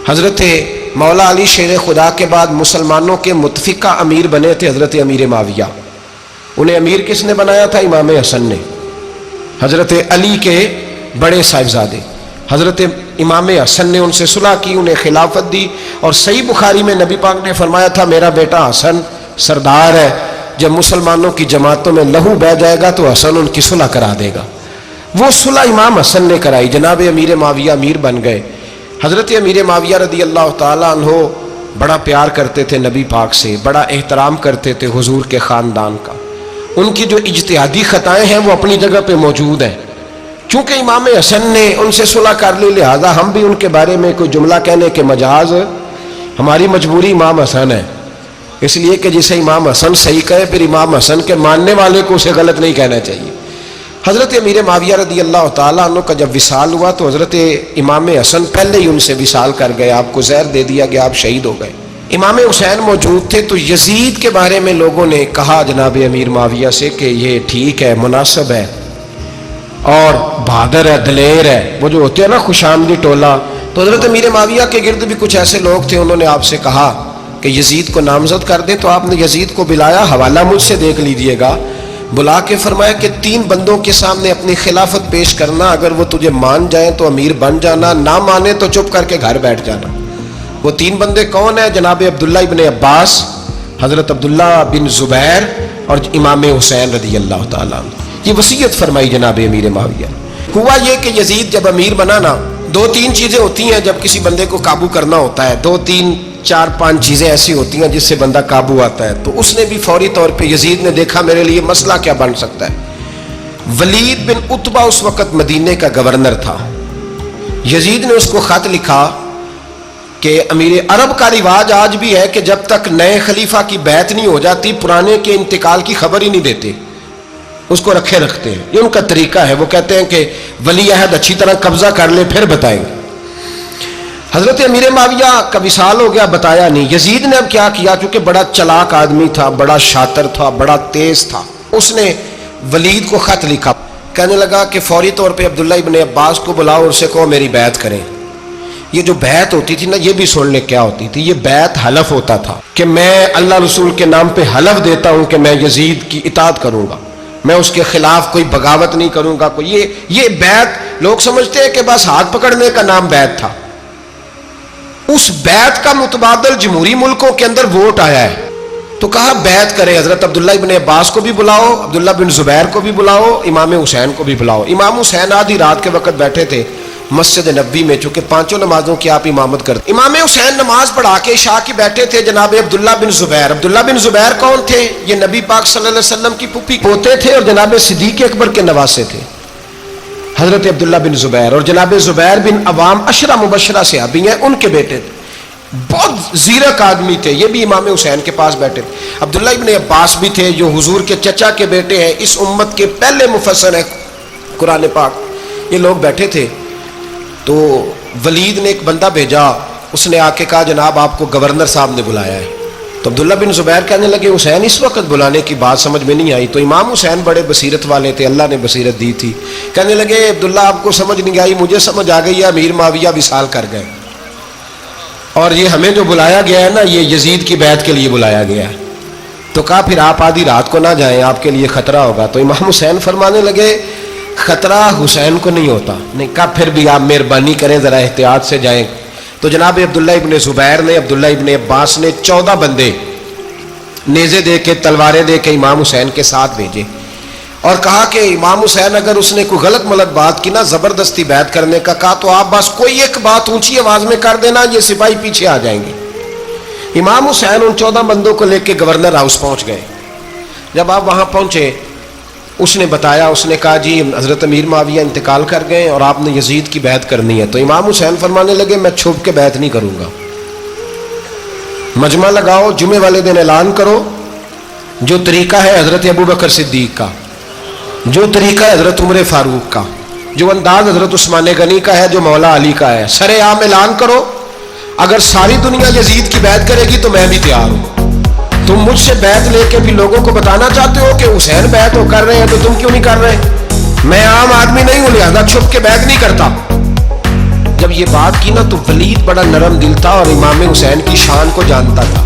حضرت مولا علی شیر خدا کے بعد مسلمانوں کے متفقہ امیر بنے تھے حضرت امیر معاویہ. انہیں امیر کس نے بنایا تھا؟ امام حسن نے، حضرت علی کے بڑے صاحبزادے. حضرت امام حسن نے ان سے صلح کی، انہیں خلافت دی. اور صحیح بخاری میں نبی پاک نے فرمایا تھا میرا بیٹا حسن سردار ہے، جب مسلمانوں کی جماعتوں میں لہو بہہ جائے گا تو حسن ان کی صلح کرا دے گا. وہ صلح امام حسن نے کرائی. جناب امیر معاویہ امیر بن گئے. حضرت امیر معاویہ رضی اللہ تعالیٰ عنہ بڑا پیار کرتے تھے نبی پاک سے، بڑا احترام کرتے تھے حضور کے خاندان کا. ان کی جو اجتہادی خطائیں ہیں وہ اپنی جگہ پہ موجود ہیں. چونکہ امام حسن نے ان سے صلح کر لی، لہذا ہم بھی ان کے بارے میں کوئی جملہ کہنے کے مجاز، ہماری مجبوری امام حسن ہے. اس لیے کہ جسے امام حسن صحیح کہے پھر امام حسن کے ماننے والے کو اسے غلط نہیں کہنا چاہیے. حضرت امیر معاویہ رضی اللہ تعالیٰ عنہ کا جب وصال ہوا تو حضرت امام حسن پہلے ہی ان سے وصال کر گئے، آپ کو زہر دے دیا گیا، آپ شہید ہو گئے. امام حسین موجود تھے تو یزید کے بارے میں لوگوں نے کہا جناب امیر معاویہ سے کہ یہ ٹھیک ہے، مناسب ہے اور بہادر ہے، دلیر ہے، وہ جو ہوتے ہیں نا خوش آمدی ٹولہ. تو حضرت امیر معاویہ کے گرد بھی کچھ ایسے لوگ تھے، انہوں نے آپ سے کہا کہ یزید کو نامزد کر دے. تو آپ نے یزید کو بلایا، حوالہ مجھ سے دیکھ لیجئے گا. بلا کے فرمایا کہ 3 بندوں کے سامنے اپنی خلافت پیش کرنا، اگر وہ تجھے مان جائیں تو امیر بن جانا، نہ مانے تو چپ کر کے گھر بیٹھ جانا. وہ 3 بندے کون ہیں؟ جناب عبداللہ ابن عباس، حضرت عبداللہ بن زبیر اور امام حسین رضی اللہ تعالیٰ عنہ. یہ وصیت فرمائی جناب امیر معاویہ. ہوا یہ کہ یزید جب امیر بنا نا، 2-3 چیزیں ہوتی ہیں جب کسی بندے کو قابو کرنا ہوتا ہے، 2-3 4-5 چیزیں ایسی ہوتی ہیں جس سے بندہ قابو آتا ہے. تو اس نے بھی فوری طور پہ، یزید نے دیکھا میرے لیے مسئلہ کیا بن سکتا ہے. ولید بن عتبہ اس وقت مدینے کا گورنر تھا. یزید نے اس کو خط لکھا کہ امیر عرب کا رواج آج بھی ہے کہ جب تک نئے خلیفہ کی بیعت نہیں ہو جاتی پرانے کے انتقال کی خبر ہی نہیں دیتے، اس کو رکھے رکھتے ہیں. یہ ان کا طریقہ ہے. وہ کہتے ہیں کہ ولی عہد اچھی طرح قبضہ کر لے پھر بتائیں گے. حضرت امیر معاویہ کا وصال ہو گیا، بتایا نہیں. یزید نے اب کیا کیا، چونکہ بڑا چلاک آدمی تھا، بڑا شاطر تھا، بڑا تیز تھا، اس نے ولید کو خط لکھا. کہنے لگا کہ فوری طور پہ عبداللہ ابن عباس کو بلاؤ اور اسے کہو میری بیعت کریں. یہ جو بیعت ہوتی تھی نا، یہ بھی سن لے کیا ہوتی تھی. یہ بیعت حلف ہوتا تھا کہ میں اللہ رسول کے نام پہ حلف دیتا ہوں کہ میں یزید کی اطاعت کروں گا، میں اس کے خلاف کوئی بغاوت نہیں کروں گا. یہ بیعت لوگ سمجھتے ہیں کہ بس ہاتھ پکڑنے کا نام بیعت تھا. اس بیعت کا متبادل جمہوری ملکوں کے اندر ووٹ آیا ہے. تو کہا بیعت کرے. حضرت عبداللہ ابن عباس کو بھی بلاؤ، عبداللہ بن زبیر کو بھی بلاؤ، امام حسین کو بھی بلاؤ. امام حسین آدھی رات کے وقت بیٹھے تھے مسجد نبوی میں، چونکہ 5 نمازوں کی آپ امامت کرتے. امام حسین نماز پڑھا کے عشاء کی بیٹھے تھے. جناب عبداللہ بن زبیر، عبداللہ بن زبیر کون تھے؟ یہ نبی پاک صلی اللہ علیہ وسلم کی پھوپھی پوتے تھے اور جناب صدیق اکبر کے نواسے تھے. حضرت عبداللہ بن زبیر اور جناب زبیر بن عوام عشرہ مبشرہ صحابی ہیں، ان کے بیٹے تھے. بہت زیرک آدمی تھے. یہ بھی امام حسین کے پاس بیٹھے تھے. عبداللہ ابن عباس بھی تھے جو حضور کے چچا کے بیٹے ہیں، اس امت کے پہلے مفسر ہیں قرآن پاک. یہ لوگ بیٹھے تھے. تو ولید نے ایک بندہ بھیجا، اس نے آ کے کہا جناب آپ کو گورنر صاحب نے بلایا ہے. تو عبداللہ بن زبیر کہنے لگے حسین اس وقت بلانے کی بات سمجھ میں نہیں آئی. تو امام حسین بڑے بصیرت والے تھے، اللہ نے بصیرت دی تھی. کہنے لگے عبداللہ آپ کو سمجھ نہیں آئی، مجھے سمجھ آ گئی ہے، امیر معاویہ وصال کر گئے اور یہ ہمیں جو بلایا گیا ہے نا، یہ یزید کی بیعت کے لیے بلایا گیا ہے. تو کہا پھر آپ آدھی رات کو نہ جائیں، آپ کے لیے خطرہ ہوگا. تو امام حسین فرمانے لگے خطرہ حسین کو نہیں ہوتا. نہیں کہا پھر بھی آپ مہربانی کریں ذرا احتیاط سے جائیں. تو جناب عبداللہ ابن زبیر نے، عبداللہ ابن عباس نے 14 بندے نیزے دے کے، تلواریں دے کے امام حسین کے ساتھ بھیجے اور کہا کہ امام حسین اگر اس نے کوئی غلط ملت بات کی نا، زبردستی بیعت کرنے کا کہا، تو آپ بس کوئی ایک بات اونچی آواز میں کر دینا، یہ سپاہی پیچھے آ جائیں گے. امام حسین ان 14 بندوں کو لے کے گورنر ہاؤس پہنچ گئے. جب آپ وہاں پہنچے اس نے بتایا، اس نے کہا جی حضرت امیر معاویہ انتقال کر گئے اور آپ نے یزید کی بیعت کرنی ہے. تو امام حسین فرمانے لگے میں چھپ کے بیعت نہیں کروں گا. مجمع لگاؤ، جمعے والے دن اعلان کرو. جو طریقہ ہے حضرت ابوبکر صدیق کا، جو طریقہ ہے حضرت عمر فاروق کا، جو انداز حضرت عثمان غنی کا ہے، جو مولا علی کا ہے، سر عام اعلان کرو. اگر ساری دنیا یزید کی بیعت کرے گی تو میں بھی تیار ہوں. تم مجھ سے بیعت لے کے بھی لوگوں کو بتانا چاہتے ہو کہ حسین بیعت ہو کر رہے ہیں، تو تم کیوں نہیں کر رہے؟ میں عام آدمی نہیں ہوں، لہذا چھپ کے بیعت نہیں کرتا. جب یہ بات کی نا تو ولید بڑا نرم دل تھا اور امام حسین کی شان کو جانتا تھا.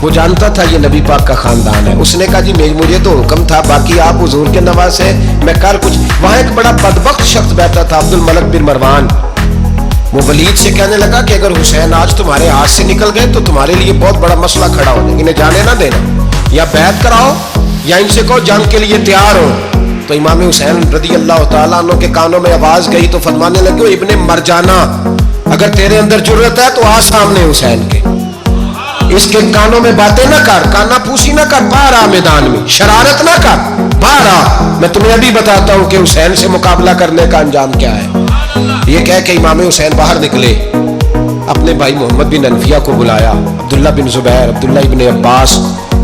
وہ جانتا تھا یہ نبی پاک کا خاندان ہے. اس نے کہا جی مجھے تو حکم تھا, باقی آپ حضور کے نواز ہیں, میں کر کچھ. وہاں ایک بڑا بدبخت شخص بیٹھا تھا, عبد الملک بن مروان. وہ ولید سے کہنے لگا کہ اگر حسین آج تمہارے ہاتھ سے نکل گئے تو تمہارے لیے بہت بڑا مسئلہ کھڑا ہو جائے, انہیں جانے نہ دینا, یا بیعت کراؤ یا ان سے کہو جنگ کے لیے تیار ہو. تو امام حسین رضی اللہ تعالیٰ عنہ کے کانوں میں آواز گئی تو فرمانے لگے, ابن مرجانہ اگر تیرے اندر جرت ہے تو آ سامنے حسین کے, اس کے کانوں میں باتیں نہ کر, کانا پوسی نہ کر, باہر آ میدان میں, شرارت نہ کر, باہر آ, میں تمہیں ابھی بتاتا ہوں کہ حسین سے مقابلہ کرنے کا انجام کیا ہے. یہ کہہ کہ امام حسین باہر نکلے, اپنے بھائی محمد بن انفیہ کو بلایا, عبداللہ بن زبیر, عبداللہ ابن عباس,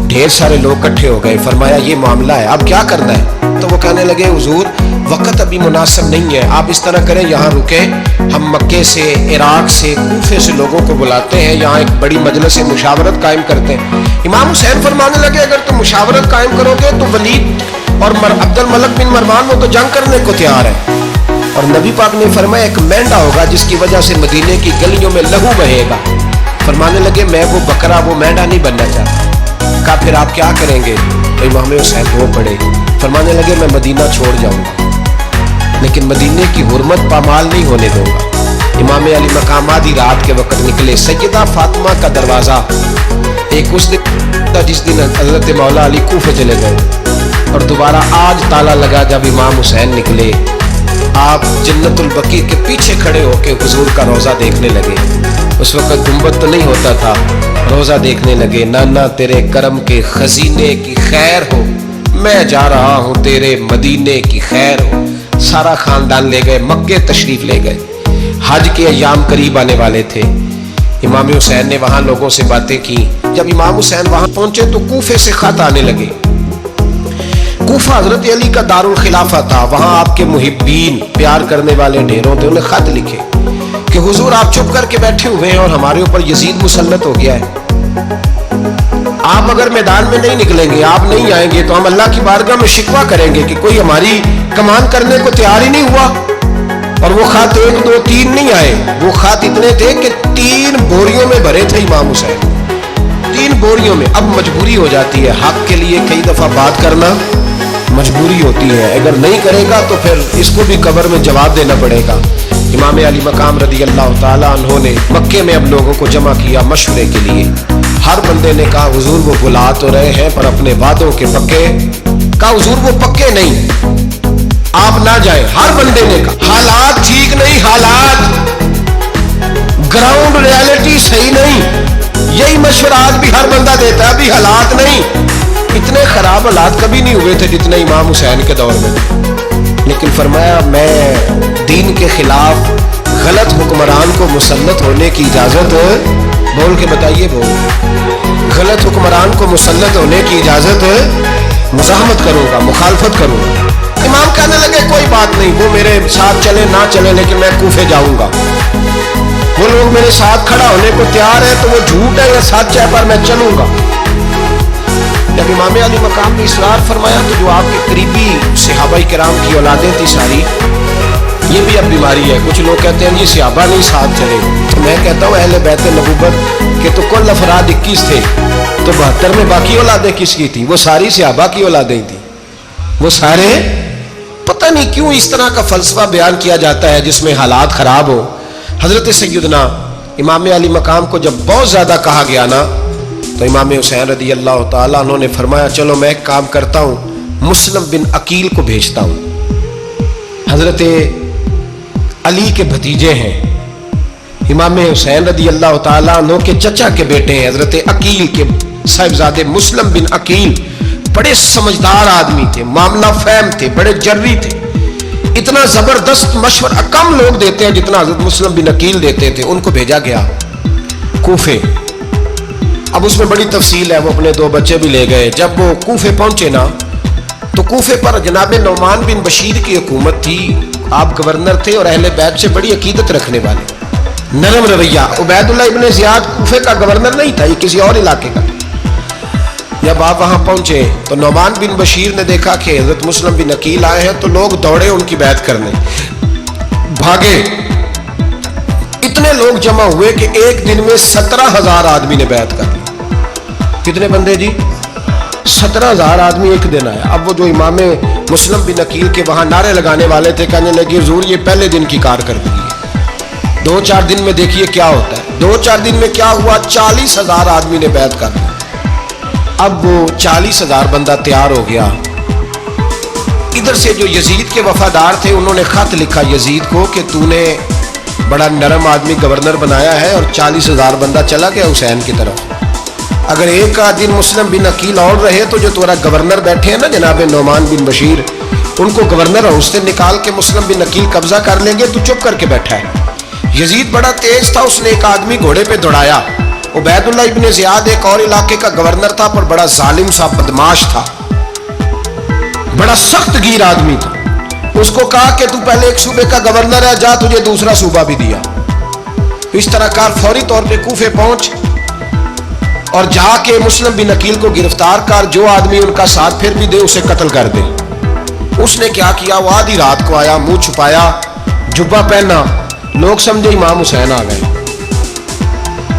ڈھیر سارے لوگ اکٹھے ہو گئے. فرمایا یہ معاملہ ہے, اب کیا کرنا ہے؟ تو وہ کہنے لگے حضور وقت ابھی مناسب نہیں ہے, آپ اس طرح کریں یہاں رکیں, ہم مکے سے, عراق سے, کوفے سے لوگوں کو بلاتے ہیں, یہاں ایک بڑی مجلس مشاورت قائم کرتے ہیں. امام حسین فرمانے لگے اگر تم مشاورت قائم کرو گے تو ولید اور عبد الملک بن مروان وہ تو جنگ کرنے کو تیار ہے, اور نبی پاک نے فرمایا ایک مینڈا ہوگا جس کی وجہ سے مدینے کی گلیوں میں لہو بہے گا. فرمانے لگے میں وہ بکرا, وہ مینڈا نہیں بننا چاہتا. کہا پھر آپ کیا کریں گے؟ تو امام حسین رو پڑے, فرمانے لگے میں مدینہ چھوڑ جاؤں گا لیکن مدینے کی حرمت پامال نہیں ہونے دوں گا. امام علی مقام آدھی رات کے وقت نکلے. سیدہ فاطمہ کا دروازہ ایک اس دن تھا جس دن حضرت مولا علی کوفے چلے گئے, اور دوبارہ آج تالا لگا جب امام حسین نکلے. آپ جنت البقیع کے پیچھے کھڑے ہو کے حضور کا روزہ دیکھنے لگے. اس وقت گنبد تو نہیں ہوتا تھا, روزہ دیکھنے لگے. نانا تیرے کرم کے خزینے کی خیر ہو, میں جا رہا ہوں تیرے مدینے کی خیر ہو. سارا خاندان لے گئے, مکے تشریف لے گئے. حج کے ایام قریب آنے والے تھے. امام حسین نے وہاں لوگوں سے باتیں کی. جب امام حسین وہاں پہنچے تو کوفے سے خط آنے لگے. کوفہ حضرت علی کا دارالخلافہ تھا, وہاں آپ کے محبین, پیار کرنے والے ڈھیروں تھے. انہیں خط لکھے کہ حضور آپ چپ کر کے بیٹھے ہوئے ہیں اور ہمارے اوپر یزید مسلط ہو گیا ہے. آپ اگر میدان میں نہیں نکلیں گے, آپ نہیں آئیں گے تو ہم اللہ کی بارگاہ میں شکوہ کریں گے کہ کوئی ہماری کمان کرنے کو تیار ہی نہیں ہوا. اور وہ خط 1 2 3 نہیں آئے, وہ خط اتنے تھے کہ 3 بوریوں میں بھرے تھے امام حسین, 3 بوریوں میں. اب مجبوری ہو جاتی ہے, حق کے لیے کئی دفعہ بات کرنا مجبوری ہوتی ہے, اگر نہیں کرے گا تو پھر اس کو بھی قبر میں جواب دینا پڑے گا. امام علی مقام رضی اللہ تعالیٰ عنہ نے مکے میں اب لوگوں کو جمع کیا مشورے کے لیے. ہر بندے نے کہا حضور وہ بلا تو رہے ہیں پر اپنے وعدوں کے پکے. کہا حضور وہ پکے نہیں, آپ نہ جائیں. ہر بندے نے کہا حالات ٹھیک نہیں, حالات گراؤنڈ ریالٹی صحیح نہیں. یہی مشورہ آج بھی ہر بندہ دیتا ہے, ابھی حالات نہیں. اتنے خراب حالات کبھی نہیں ہوئے تھے جتنے امام حسین کے دور میں. لیکن فرمایا میں دین کے خلاف غلط حکمران کو مسلط ہونے کی اجازت, بول کے بتائیے, غلط حکمران کو مسلط ہونے کی اجازت, مزاحمت کروں گا, مخالفت کروں گا. امام کہنے لگے کوئی بات نہیں, وہ میرے ساتھ چلے نہ چلے لیکن میں کوفے جاؤں گا. وہ لوگ میرے ساتھ کھڑا ہونے کو تیار ہے تو وہ جھوٹ ہے یا سچ ہے پر میں چلوں گا. جب امام علی مقام نے اصرار فرمایا تو جو آپ کے قریبی صحابہ کرام کی اولادیں تھی ساری, یہ بھی اب بیماری ہے. کچھ لوگ کہتے ہیں جی صحابہ نہیں ساتھ چلے, تو میں کہتا ہوں اہل بیت نبوت کے تو کل افراد 21 تھے, تو 72 میں باقی اولادیں کس کی تھی؟ وہ ساری صحابہ کی اولادیں تھیں. وہ سارے, پتہ نہیں کیوں اس طرح کا فلسفہ بیان کیا جاتا ہے جس میں حالات خراب ہو. حضرت سیدنا امام علی مقام کو جب بہت زیادہ کہا گیا نا تو امام حسین رضی اللہ تعالیٰ عنہ نے فرمایا چلو میں ایک کام کرتا ہوں, مسلم بن عقیل کو بھیجتا ہوں. حضرت علی کے بھتیجے ہیں, امام حسین رضی اللہ تعالیٰ عنہ کے چچا کے بیٹے ہیں حضرت عقیل کے صاحبزادے مسلم بن عقیل. بڑے سمجھدار آدمی تھے, معاملہ فہم تھے, بڑے جری تھے. اتنا زبردست مشورہ کم لوگ دیتے ہیں جتنا حضرت مسلم بن عقیل دیتے تھے. ان کو بھیجا گیا کوفے. اب اس میں بڑی تفصیل ہے, وہ اپنے 2 بچے بھی لے گئے. جب وہ کوفے پہنچے نا تو کوفے پر جناب نعمان بن بشیر کی حکومت تھی. آپ گورنر تھے اور اہل بیت سے بڑی عقیدت رکھنے والے, نرم رویہ. عبید اللہ ابن زیاد کوفے کا گورنر نہیں تھا, یہ کسی اور علاقے کا. جب آپ وہاں پہنچے تو نعمان بن بشیر نے دیکھا کہ حضرت مسلم بن عقیل آئے ہیں تو لوگ دوڑے ان کی بیعت کرنے, بھاگے. اتنے لوگ جمع ہوئے کہ ایک دن میں 17,000 آدمی نے بیعت کر لی. کتنے بندے جی؟ 17,000 آدمی ایک دن آیا. اب وہ جو امام مسلم بن عقیل کے وہاں نعرے لگانے والے تھے کہنے لگے حضور یہ پہلے دن کی کارکردگی ہے، 2-4 دن میں دیکھیے کیا ہوتا ہے. 2-4 دن میں کیا ہوا؟ 40,000 آدمی نے بیعت کر لی. اب وہ 40,000 بندہ تیار ہو گیا. ادھر سے جو یزید کے وفادار تھے انہوں نے خط لکھا یزید کو کہ تو نے بڑا نرم آدمی گورنر بنایا ہے اور 40,000 بندہ چلا گیا حسین کی طرف. اگر ایک دن مسلم بن عقیل اور رہے تو جو تمہارا گورنر بیٹھے ہیں نا جناب نعمان بن بشیر، ان کو گورنر ہاؤس سے نکال کے مسلم بن عقیل قبضہ کر لیں گے. تو چپ کر کے بیٹھا ہے. یزید بڑا تیز تھا، اس نے ایک آدمی گھوڑے پہ دوڑایا. عبید اللہ ابن زیاد ایک اور علاقے کا گورنر تھا پر بڑا ظالم سا بدماش تھا، بڑا سخت گیر آدمی تھا. اس کو کہا کہ تو پہلے ایک صوبے کا گورنر ہے، جا تجھے دوسرا صوبہ بھی دیا. اس طرح کار فوری طور پہ کوفے پہنچ اور جا کے مسلم بن عقیل کو گرفتار کر، جو آدمی ان کا ساتھ پھر بھی دے اسے قتل کر دے. اس نے کیا کیا؟ وہ آدھی رات کو آیا، منہ چھپایا، جبہ پہنا، لوگ سمجھے امام حسین آ گئے.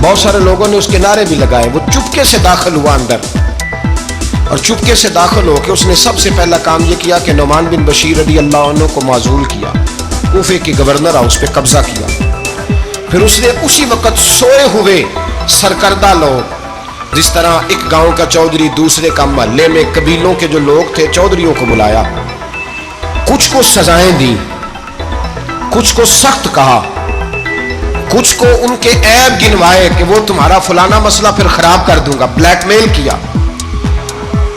بہت سارے لوگوں نے اس کے نعرے بھی لگائے. وہ چپکے سے داخل ہوا اندر اور چپکے سے داخل ہو کے اس نے سب سے پہلا کام یہ کیا کہ نعمان بن بشیر رضی اللہ عنہ کو معزول کیا، کوفے کے گورنر ہاؤس پہ قبضہ کیا. پھر اس نے اسی وقت سوئے ہوئے سرکردہ لوگ، جس طرح ایک گاؤں کا چودھری دوسرے کا محلے میں قبیلوں کے جو لوگ تھے چودھریوں کو بلایا، کچھ کو سزائیں دی، کچھ کو سخت کہا، کچھ کو ان کے عیب گنوائے کہ وہ تمہارا فلانا مسئلہ پھر خراب کر دوں گا، بلیک میل کیا.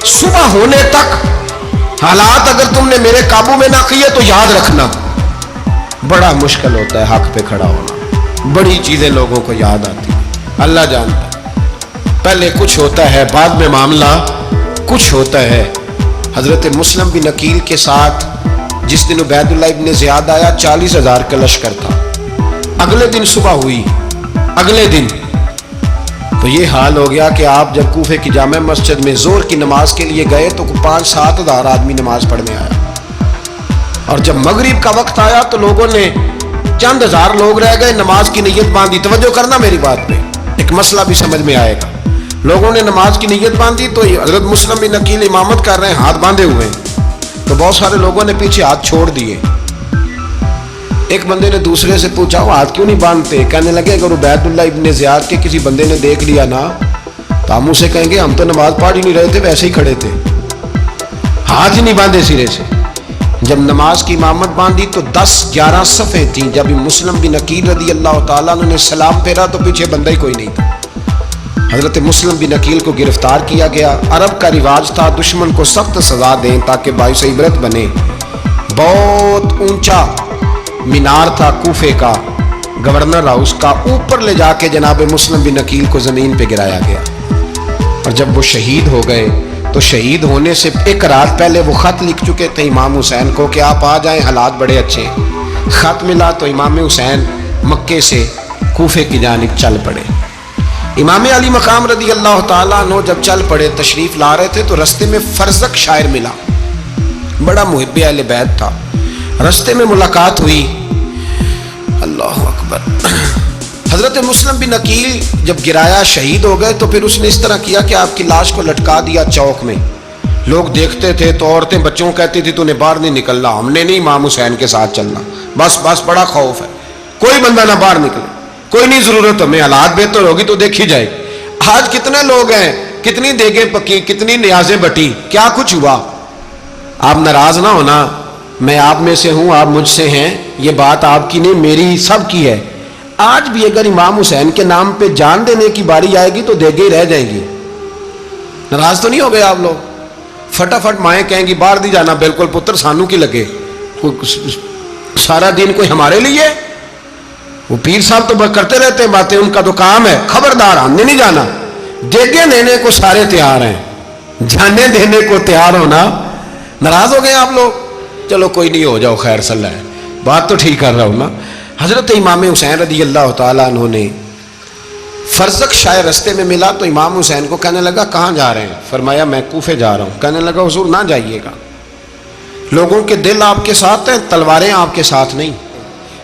صبح ہونے تک حالات اگر تم نے میرے قابو میں نہ کیے تو یاد رکھنا بڑا مشکل ہوتا ہے حق پہ کھڑا ہونا. بڑی چیزیں لوگوں کو یاد آتی ہیں، اللہ جانتا ہے. پہلے کچھ ہوتا ہے، بعد میں معاملہ کچھ ہوتا ہے. حضرت مسلم بن عقیل کے ساتھ جس دن عبید اللہ ابن زیاد آیا 40,000 کا لشکر تھا. اگلے دن صبح ہوئی، اگلے دن تو یہ حال ہو گیا کہ آپ جب کوفے کی جامع مسجد میں زور کی نماز کے لیے گئے تو 5-7 ہزار آدمی نماز پڑھنے آیا. اور جب مغرب کا وقت آیا تو لوگوں نے چند ہزار لوگ رہ گئے، نماز کی نیت باندھی. توجہ کرنا میری بات پہ، ایک مسئلہ بھی سمجھ میں آئے گا. لوگوں نے نماز کی نیت باندھی تو حضرت مسلم بن عقیل امامت کر رہے ہیں، ہاتھ باندھے ہوئے ہیں. تو بہت سارے لوگوں نے پیچھے ہاتھ چھوڑ دیے. ایک بندے نے دوسرے سے پوچھا وہ ہاتھ کیوں نہیں باندھتے؟ کہنے لگے اگر عبید اللہ ابن زیاد کے کسی بندے نے دیکھ لیا نا تو ہم اسے کہیں گے ہم تو نماز پڑھ ہی نہیں رہے تھے، ویسے ہی کھڑے تھے، ہاتھ ہی نہیں باندھے سرے سے. جب نماز کی امامت باندھی تو 10-11 صفیں تھیں. جب مسلم بن عقیل رضی اللہ تعالیٰ نے سلام پھیرا تو پیچھے بندہ ہی کوئی نہیں تھا. حضرت مسلم بن عقیل کو گرفتار کیا گیا. عرب کا رواج تھا دشمن کو سخت سزا دیں تاکہ باعث عبرت بنے. بہت اونچا مینار تھا کوفے کا گورنر ہاؤس کا، اوپر لے جا کے جناب مسلم بن عقیل کو زمین پہ گرایا گیا. اور جب وہ شہید ہو گئے تو شہید ہونے سے ایک رات پہلے وہ خط لکھ چکے تھے امام حسین کو کہ آپ آ جائیں، حالات بڑے اچھے. خط ملا تو امام حسین مکے سے کوفے کی جانب چل پڑے. امام علی مقام رضی اللہ تعالیٰ عنہ جب چل پڑے تشریف لا رہے تھے تو رستے میں فرزق شاعر ملا، بڑا محب اہل بیت تھا. رستے میں ملاقات ہوئی، اللہ اکبر. حضرت مسلم بن عقیل جب گرایا شہید ہو گئے تو پھر اس نے اس طرح کیا کہ آپ کی لاش کو لٹکا دیا چوک میں. لوگ دیکھتے تھے تو عورتیں بچوں کہتی تھی تو نے باہر نہیں نکلنا، ہم نے نہیں امام حسین کے ساتھ چلنا، بس بڑا خوف ہے، کوئی بندہ نہ باہر نکلے، کوئی نہیں ضرورت ہمیں، حالات بہتر ہوگی تو دیکھی جائے. آج کتنے لوگ ہیں، کتنی دیگیں پکی، کتنی نیازیں بٹی، کیا کچھ ہوا. آپ ناراض نہ ہونا، میں آپ میں سے ہوں، آپ مجھ سے ہیں، یہ بات آپ کی نہیں میری سب کی ہے. آج بھی اگر امام حسین کے نام پہ جان دینے کی باری آئے گی تو دیگیں ہی رہ جائیں گی. ناراض تو نہیں ہو گئے آپ لوگ؟ فٹافٹ مائیں کہیں گی باہر دی جانا، بالکل پتر سانو کی لگے، سارا دن کوئی ہمارے لیے. وہ پیر صاحب تو کرتے رہتے ہیں باتیں، ان کا تو کام ہے. خبردار ہم نے نہیں جانا. دیگیں دینے کو سارے تیار ہیں، جانے دینے کو تیار ہونا. ناراض ہو گئے آپ لوگ؟ چلو کوئی نہیں، ہو جاؤ، خیر صلی اللہ ہے، بات تو ٹھیک کر رہا ہوں نا. حضرت امام حسین رضی اللہ تعالیٰ عنہ نے فرزق شاعر رستے میں ملا تو امام حسین کو کہنے لگا کہاں جا رہے ہیں؟ فرمایا میں کوفے جا رہا ہوں. کہنے لگا حضور نہ جائیے گا، لوگوں کے دل آپ کے ساتھ ہیں، تلواریں آپ کے ساتھ نہیں.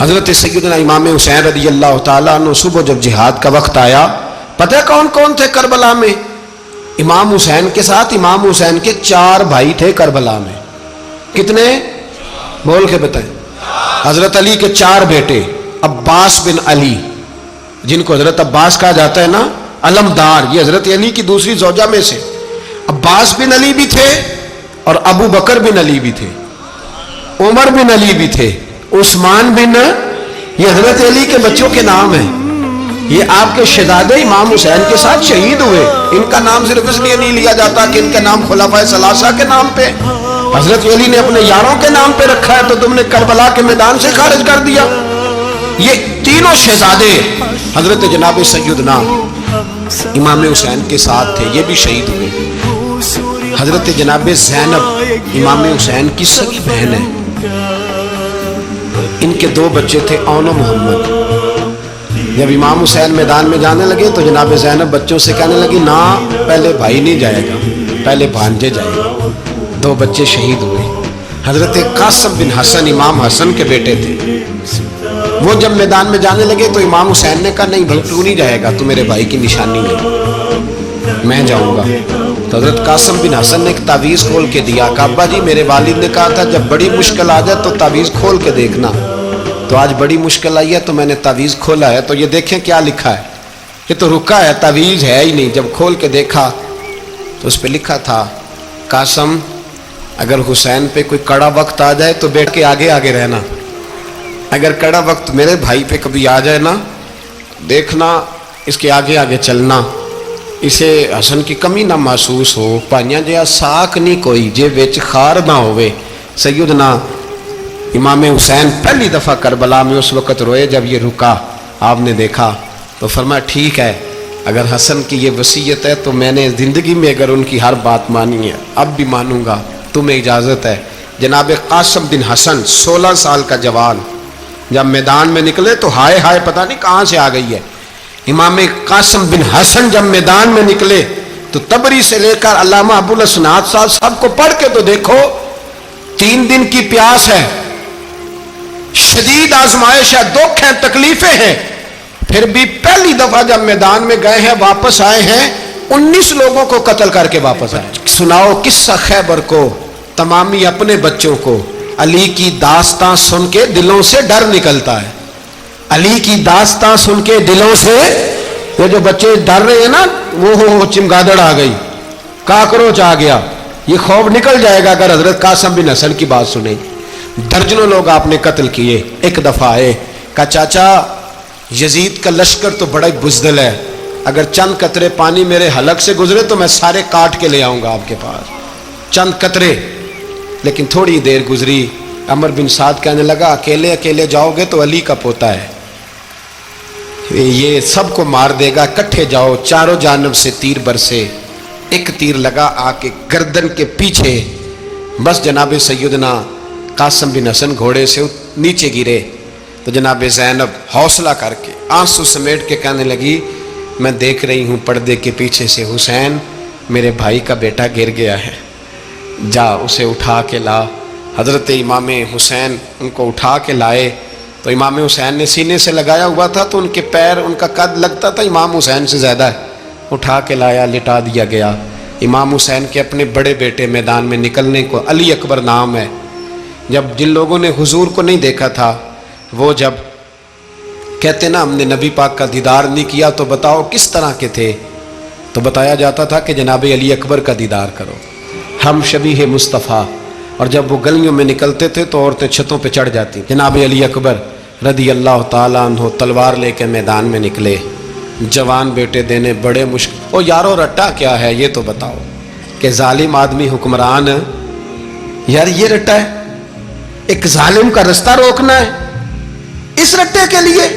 حضرت سیدنا امام حسین رضی اللہ تعالیٰ عنہ صبح جب جہاد کا وقت آیا، پتہ ہے کون کون تھے کربلا میں؟ امام حسین کے ساتھ امام حسین کے 4 بھائی تھے کربلا میں. کتنے؟ بول کے بتائیں. حضرت علی کے 4 بیٹے، عباس بن علی جن کو حضرت عباس کہا جاتا ہے نا، علمدار، یہ حضرت علی کی دوسری زوجہ میں سے. عباس بن علی بھی تھے اور ابو بکر بن علی بھی تھے، عمر بن علی بھی تھے، عثمان بن، یہ حضرت علی کے بچوں کے نام ہیں. یہ آپ کے شہزادے امام حسین کے ساتھ شہید ہوئے. ان کا نام صرف اس لیے نہیں لیا جاتا کہ ان کا نام خلفائے ثلاثہ کے نام پہ، حضرت علی نے اپنے یاروں کے نام پہ رکھا ہے تو تم نے کربلا کے میدان سے خارج کر دیا. یہ تینوں شہزادے حضرت جناب سیدنا امام حسین کے ساتھ تھے، یہ بھی شہید ہوئے. حضرت جناب زینب امام حسین کی سگی بہن ہے. ان کے 2 بچے تھے، اون و محمد. جب امام حسین میدان میں جانے لگے تو جناب زینب بچوں سے کہنے لگی، نہ پہلے بھائی نہیں جائے گا، پہلے بھانجے جائے گا. 2 بچے شہید ہوئے. حضرت قاسم بن حسن امام حسن کے بیٹے تھے. وہ جب میدان میں جانے لگے تو امام حسین نے کہا، نہیں بھائی تو نہیں جائے گا، تو میرے بھائی کی نشانی نہیں، میں جاؤں گا. تو حضرت قاسم بن حسن نے ایک تعویذ کھول کے دیا کہ ابا جی میرے والد نے کہا تھا جب بڑی مشکل آ جائے تو تعویذ کھول کے دیکھنا. تو آج بڑی مشکل آئی ہے تو میں نے تعویذ کھولا ہے، تو یہ دیکھیں کیا لکھا ہے. یہ تو رکا ہے، تعویذ ہے ہی نہیں. جب کھول کے دیکھا تو اس پہ لکھا تھا، قاسم اگر حسین پہ کوئی کڑا وقت آ جائے تو بیٹھ کے آگے آگے رہنا، اگر کڑا وقت میرے بھائی پہ کبھی آ جائے نا، دیکھنا اس کے آگے آگے چلنا، اسے حسن کی کمی نہ محسوس ہو. پائیاں جہاں ساکھ نہیں کوئی جے وچ خار نہ ہوئے. سیدنا امام حسین پہلی دفعہ کربلا میں اس وقت روئے جب یہ رکا. آپ نے دیکھا تو فرمایا ٹھیک ہے، اگر حسن کی یہ وصیت ہے تو میں نے زندگی میں اگر ان کی ہر بات مانی ہے اب بھی مانوں گا، تمہیں اجازت ہے. جناب قاسم بن حسن 16 سال کا جوان جب میدان میں نکلے تو ہائے ہائے پتہ نہیں کہاں سے آ گئی ہے. امام قاسم بن حسن جب میدان میں نکلے تو تبری سے لے کر علامہ ابو الاسناد صاحب سب کو پڑھ کے تو دیکھو، 3 دن کی پیاس ہے، شدید آزمائش ہے، دکھ ہیں، تکلیفیں ہیں، پھر بھی پہلی دفعہ جب میدان میں گئے ہیں واپس آئے ہیں 19 لوگوں کو قتل کر کے واپس آئے. سناؤ قصہ خیبر کو، تمامی اپنے بچوں کو. علی کی داستان سن کے دلوں سے ڈر نکلتا ہے. علی کی داستان سن کے دلوں سے یہ جو بچے ڈر رہے ہیں نا، وہ چمگادڑ آ گئی، کاکروچ آ گیا، یہ خوف نکل جائے گا اگر حضرت قاسم بن حسن کی بات سنیں. درجنوں لوگ آپ نے قتل کیے. ایک دفعہ آئے، کہا چاچا یزید کا لشکر تو بڑا ہی بزدل ہے، اگر چند قطرے پانی میرے حلق سے گزرے تو میں سارے کاٹ کے لے آؤں گا آپ کے پاس، چند قطرے. لیکن تھوڑی دیر گزری، عمر بن سعد کہنے لگا اکیلے اکیلے جاؤ گے تو علی کا پوتا ہے، یہ سب کو مار دے گا، کٹھے جاؤ. چاروں جانب سے تیر برسے، ایک تیر لگا آ کے گردن کے پیچھے، بس جناب سیدنا قاسم بن حسن گھوڑے سے نیچے گرے. تو جناب زینب حوصلہ کر کے آنسو سمیٹ کے کہنے لگی، میں دیکھ رہی ہوں پردے کے پیچھے سے حسین میرے بھائی کا بیٹا گر گیا ہے، جا اسے اٹھا کے لا. حضرت امام حسین ان کو اٹھا کے لائے تو امام حسین نے سینے سے لگایا ہوا تھا تو ان کے پیر، ان کا قد لگتا تھا امام حسین سے زیادہ ہے. اٹھا کے لایا، لٹا دیا گیا. امام حسین کے اپنے بڑے بیٹے میدان میں نکلنے کو، علی اکبر نام ہے، جب جن لوگوں نے حضور کو نہیں دیکھا تھا وہ جب کہتے نا ہم نے نبی پاک کا دیدار نہیں کیا تو بتاؤ کس طرح کے تھے، تو بتایا جاتا تھا کہ جناب علی اکبر کا دیدار کرو، ہم شبیہ مصطفیٰ. اور جب وہ گلیوں میں نکلتے تھے تو عورتیں چھتوں پہ چڑھ جاتی. جناب علی اکبر رضی اللہ تعالیٰ عنہ تلوار لے کے میدان میں نکلے، جوان بیٹے دینے بڑے مشکل. او یارو رٹا کیا ہے یہ تو بتاؤ، کہ ظالم آدمی حکمران، یار یہ رٹا ہے، ایک ظالم کا رستہ روکنا ہے، اس رٹے کے لیے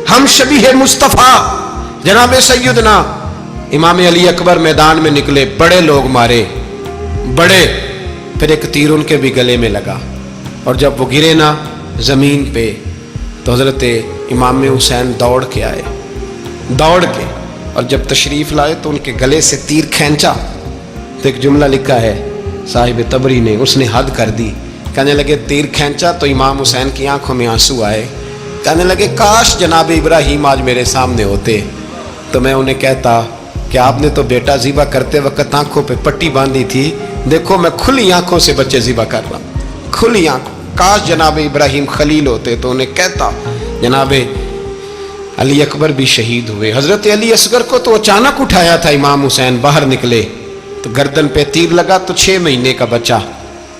ہم شبیہ مصطفیٰ. جناب سیدنا امام علی اکبر میدان میں نکلے، بڑے لوگ مارے، بڑے، پھر ایک تیر ان کے بھی گلے میں لگا. اور جب وہ گرے نا زمین پہ تو حضرت امام حسین دوڑ کے آئے، دوڑ کے، اور جب تشریف لائے تو ان کے گلے سے تیر کھینچا تو ایک جملہ لکھا ہے صاحب تبری نے، اس نے حد کر دی. کہنے لگے تیر کھینچا تو امام حسین کی آنکھوں میں آنسو آئے. کہنے لگے کاش جناب ابراہیم آج میرے سامنے ہوتے تو میں انہیں کہتا کہ آپ نے تو بیٹا ذبح کرتے وقت آنکھوں پہ پٹی باندھی تھی، دیکھو میں کھلی آنکھوں سے بچے ذبح کر رہا ہوں، کھلی آنکھوں۔ کاش جناب ابراہیم خلیل ہوتے تو انہیں کہتا۔ جناب علی اکبر بھی شہید ہوئے۔ حضرت علی اصغر کو تو اچانک اٹھایا تھا امام حسین، باہر نکلے تو گردن پہ تیر لگا تو 6 مہینے کا بچہ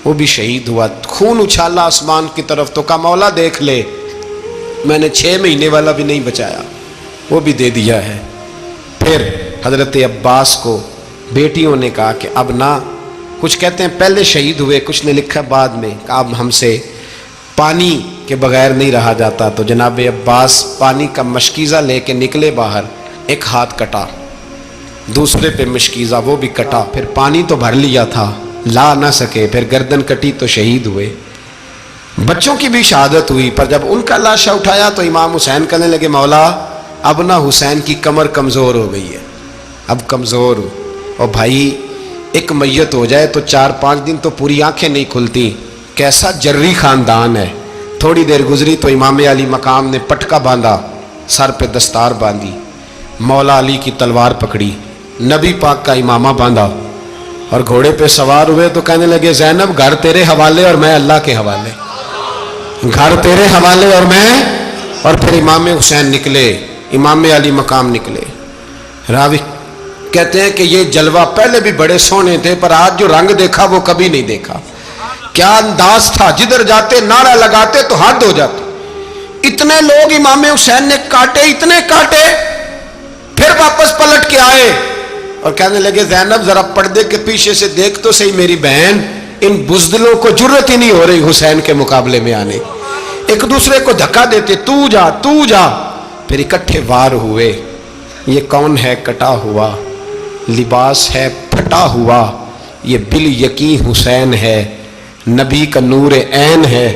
وہ بھی شہید ہوا۔ خون اچھالا آسمان کی طرف تو کہا مولا دیکھ لے، میں نے 6 مہینے والا بھی نہیں بچایا، وہ بھی دے دیا ہے۔ پھر حضرت عباس کو بیٹیوں نے کہا کہ اب نہ، کچھ کہتے ہیں پہلے شہید ہوئے، کچھ نے لکھا بعد میں، کہ اب ہم سے پانی کے بغیر نہیں رہا جاتا۔ تو جناب عباس پانی کا مشکیزہ لے کے نکلے باہر، ایک ہاتھ کٹا، دوسرے پہ مشکیزہ وہ بھی کٹا، پھر پانی تو بھر لیا تھا لا نہ سکے، پھر گردن کٹی تو شہید ہوئے۔ بچوں کی بھی شہادت ہوئی، پر جب ان کا لاشا اٹھایا تو امام حسین کہنے لگے مولا اب نہ حسین کی کمر کمزور ہو گئی ہے، اب کمزور ہو، اور بھائی ایک میت ہو جائے تو 4-5 دن تو پوری آنکھیں نہیں کھلتی، کیسا جری خاندان ہے۔ تھوڑی دیر گزری تو امام علی مقام نے پٹکا باندھا، سر پہ دستار باندھی، مولا علی کی تلوار پکڑی، نبی پاک کا امامہ باندھا اور گھوڑے پہ سوار ہوئے تو کہنے لگے زینب گھر تیرے حوالے اور میں اللہ کے حوالے، گھر تیرے حوالے اور میں، اور پھر امام حسین نکلے، امام علی مقام نکلے۔ راوی کہتے ہیں کہ یہ جلوہ پہلے بھی بڑے سونے تھے، پر آج جو رنگ دیکھا وہ کبھی نہیں دیکھا۔ کیا انداز تھا، جدھر جاتے نعرہ لگاتے تو حد ہو جاتی۔ اتنے لوگ امام حسین نے کاٹے، اتنے کاٹے، پھر واپس پلٹ کے آئے اور کہنے لگے زینب ذرا پردے کے پیچھے سے دیکھ تو صحیح میری بہن، ان بزدلوں کو جرت ہی نہیں ہو رہی حسین کے مقابلے میں آنے، ایک دوسرے کو دھکا دیتے، تو جا تو جا، پھر اکٹھے وار ہوئے۔ یہ کون ہے کٹا ہوا، لباس ہے پھٹا ہوا، یہ بال یقین حسین ہے، نبی کا نور عین ہے۔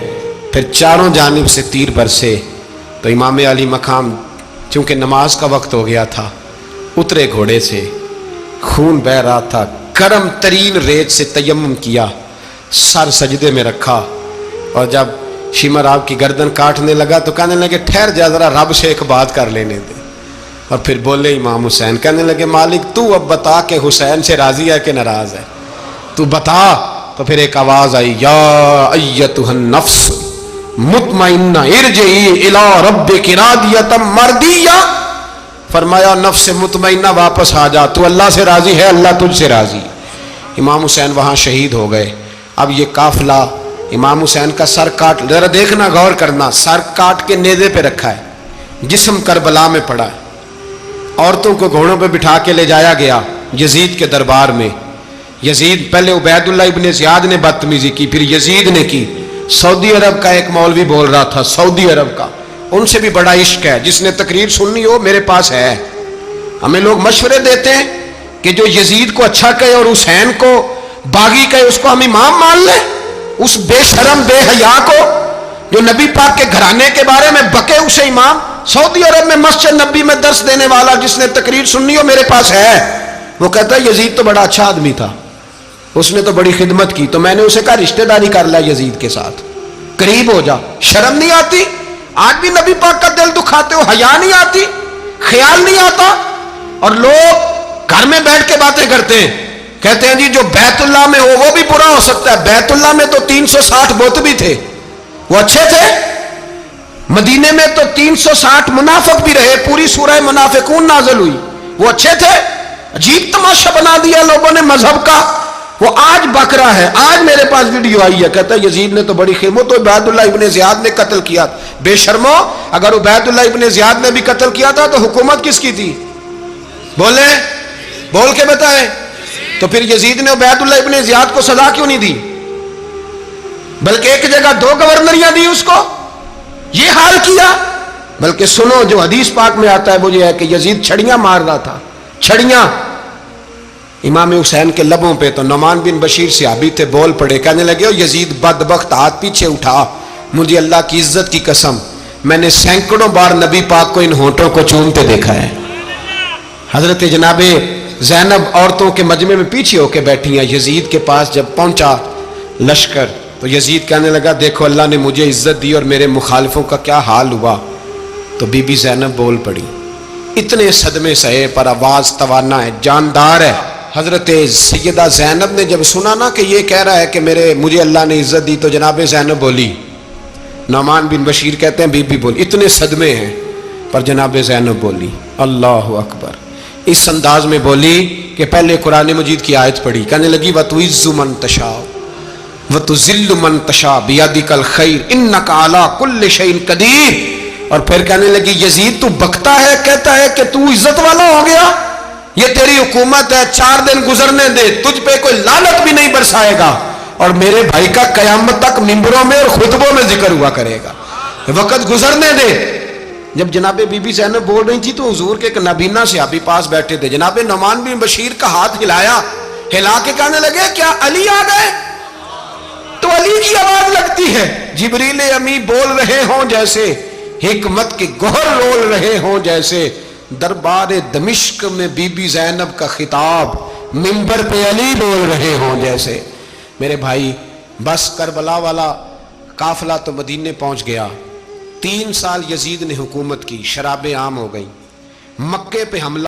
پھر چاروں جانب سے تیر برسے تو امام علی مقام چونکہ نماز کا وقت ہو گیا تھا، اترے گھوڑے سے، خون بہ رہا تھا، گرم ترین ریت سے تیمم کیا، سر سجدے میں رکھا، اور جب شمر آپ کی گردن کاٹنے لگا تو کہنے لگے ٹھہر جا ذرا رب سے ایک بات کر لینے دے، اور پھر بولے امام حسین، کہنے لگے مالک تو اب بتا کہ حسین سے راضی ہے کہ ناراض ہے، تو بتا۔ تو پھر ایک آواز آئی، یا ایتھا النفس مطمئنہ ارجعی الی ربک راضیۃ مرضیہ، فرمایا نفس مطمئنہ واپس آ جا، تو اللہ سے راضی ہے، اللہ تجھ سے راضی۔ امام حسین وہاں شہید ہو گئے۔ اب یہ قافلہ امام حسین کا سر کاٹ، ذرا دیکھنا غور کرنا، سر کاٹ کے نیزے پہ رکھا ہے، جسم کربلا میں پڑا ہے، عورتوں کو گھوڑوں پہ بٹھا کے لے جایا گیا یزید کے دربار میں۔ یزید پہلے عبید اللہ ابن زیاد نے بدتمیزی کی، پھر یزید نے کی۔ سعودی عرب کا ایک مولوی بول رہا تھا، سعودی عرب کا، ان سے بھی بڑا عشق ہے، جس نے تقریر سننی ہو میرے پاس ہے۔ ہمیں لوگ مشورے دیتے ہیں کہ جو یزید کو اچھا کہے اور حسین کو باغی کہے اس کو ہم امام مان لیں، اس بے شرم بے حیا کو جو نبی پاک کے گھرانے کے بارے میں بکے اسے امام۔ سعودی عرب میں مسجد نبی میں درس دینے والا جس نے تقریر سننی ہو میرے پاس ہے، وہ کہتا ہے یزید تو بڑا اچھا آدمی تھا، اس نے تو بڑی خدمت کی، تو میں نے اسے کہا رشتہ داری کر لیا یزید کے ساتھ، قریب ہو جا۔ شرم نہیں آتی؟ آج بھی نبی پاک کا دل دکھاتے ہو، حیا نہیں آتی، خیال نہیں آتا؟ اور لوگ گھر میں بیٹھ کے باتیں کرتے ہیں، کہتے ہیں جی جو بیت اللہ میں ہو وہ بھی برا ہو سکتا ہے۔ بیت اللہ میں تو 360 بت بھی تھے، وہ اچھے تھے۔ مدینے میں تو 360 منافق بھی رہے، پوری سورہ منافقون نازل ہوئی، وہ اچھے تھے۔ عجیب تماشا بنا دیا لوگوں نے مذہب کا۔ وہ آج بک رہا ہے، آج میرے پاس ویڈیو آئی ہے، کہتا ہے یزید نے تو بڑی خدمت، تو عبید اللہ ابن زیاد نے قتل کیا۔ بے شرمو، اگر عبید اللہ ابن زیاد نے بھی قتل کیا تھا تو حکومت کس کی تھی؟ بولے، بول کے بتائیں۔ تو پھر یزید نے عبید اللہ ابن زیاد کو سزا کیوں نہیں دی، بلکہ ایک جگہ 2 گورنریاں دی اس کو؟ یہ حال کیا۔ بلکہ سنو جو حدیث پاک میں آتا ہے وہ یہ ہے کہ یزید چھڑیاں مار رہا تھا، چھڑیاں امام حسین کے لبوں پہ، تو نعمان بن بشیر صحابی تھے، بول پڑے، کہنے لگے او یزید بدبخت، ہاتھ پیچھے اٹھا، مجھے اللہ کی عزت کی قسم میں نے سینکڑوں بار نبی پاک کو ان ہونٹوں کو چومتے دیکھا ہے۔ حضرت جناب زینب عورتوں کے مجمع میں پیچھے ہو کے بیٹھی ہیں، یزید کے پاس جب پہنچا لشکر تو یزید کہنے لگا دیکھو اللہ نے مجھے عزت دی اور میرے مخالفوں کا کیا حال ہوا۔ تو بی بی زینب بول پڑی، اتنے صدمے سہے پر آواز توانا ہے، جاندار ہے۔ حضرت سیدہ زینب نے جب سنا نا کہ یہ کہہ رہا ہے کہ مجھے اللہ نے عزت دی، تو جناب زینب بولی، نعمان بن بشیر کہتے ہیں بی بی بولی، اتنے صدمے ہیں پر جناب زینب بولی اللہ اکبر، اس انداز میں بولی کہ پہلے قرآن مجید کی آیت پڑھی، کہنے لگی وَتُعِزُّ مَن تَشَاءُ وَتُذِلُّ مَن تَشَاءُ بِيَدِكَ الْخَيْرُ إِنَّكَ عَلَىٰ كُلِّ شَيْءٍ قَدِيرٌ۔ اور پھر کہنے لگی یزید تو بکتا ہے، کہتا ہے کہ تو عزت والا ہو گیا، یہ تیری حکومت ہے، 4 دن گزرنے دے، تجھ پہ کوئی لعنت بھی نہیں برسائے گا، اور میرے بھائی کا قیامت تک ممبروں میں اور خطبوں میں ذکر ہوا کرے گا، وقت گزرنے دے۔ جب جناب بی بی زینب بول رہی تھی تو حضور کے ایک نابینا صحابی پاس بیٹھے تھے، جناب نعمان بن بشیر کا ہاتھ ہلایا، ہلا کے کہنے لگے کیا علی آ گئے؟ تو علی کی آواز لگتی ہے، جبریل امی بول رہے ہوں جیسے، حکمت کے گوہر رول رہے ہوں جیسے، دربار دمشق میں بی بی زینب کا خطاب، منبر پہ علی بول رہے ہوں جیسے۔ میرے بھائی بس کربلا والا قافلہ تو مدینے پہنچ گیا، 3 سال یزید نے حکومت کی، شرابیں عام ہو گئیں، مکے پہ حملہ